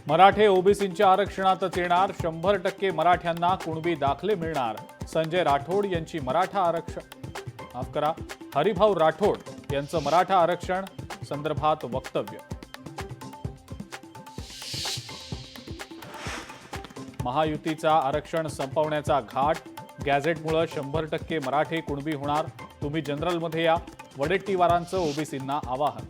मराठे ओबीसींच्या आरक्षणातच येणार, 100% मराठ्यांना कुणबी दाखले मिळणार. संजय राठोड यांची मराठा आरक्षण हरिभाऊ राठोड यांचं मराठा आरक्षण संदर्भात वक्तव्य. महायुतीचा आरक्षण संपवण्याचा घाट, गॅझेटमुळे 100% मराठे कुणबी होणार. तुम्ही जनरलमध्ये या, वडेट्टीवारांचं ओबीसींना आवाहन.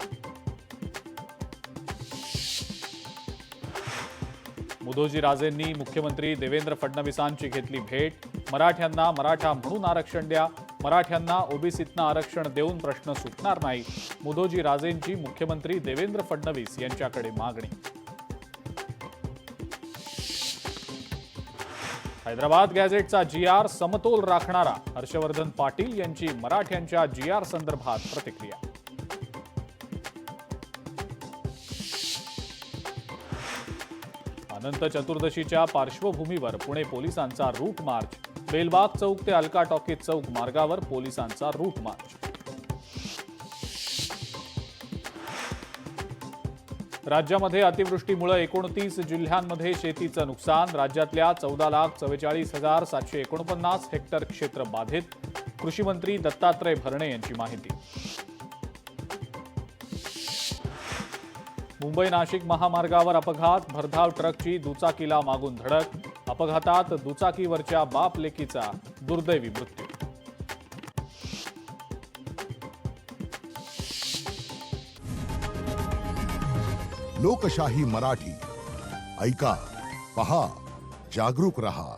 मुधोजी राजेंनी मुख्यमंत्री देवेंद्र फडणवीसांची घेतली भेट. मराठ्यांना मराठा म्हणून आरक्षण द्या, मराठ्यांना ओबीसीतनं आरक्षण देऊन प्रश्न सुटणार नाही. मुधोजी राजेंची मुख्यमंत्री देवेंद्र फडणवीस यांच्याकडे मागणी. हैदराबाद गॅझेटचा GR समतोल राखणारा, हर्षवर्धन पाटील यांची मराठ्यांच्या GR संदर्भात प्रतिक्रिया. अनंत चतुर्दशीच्या पार्श्वभूमीवर पुणे पोलिसांचा रूट मार्च. बेलबाग चौक ते अलका टॉकीज चौक मार्गावर पोलिसांचा रूट मार्च. राज्यामध्ये अतिवृष्टीमुळे 29 जिल्ह्यांमध्ये शेतीचं नुकसान. राज्यातल्या 14,44,749 हेक्टर क्षेत्र बाधित. कृषी मंत्री दत्तात्रय भरणे यांची माहिती. मुंबई नाशिक महामार्गावर अपघात, भरधाव ट्रकची दुचाकीला मागून धडक. अपघातात दुचाकीवरच्या बाप लेकीचा दुर्दैवी मृत्यू. लोकशाही मराठी ऐका, पहा, जागरूक रहा.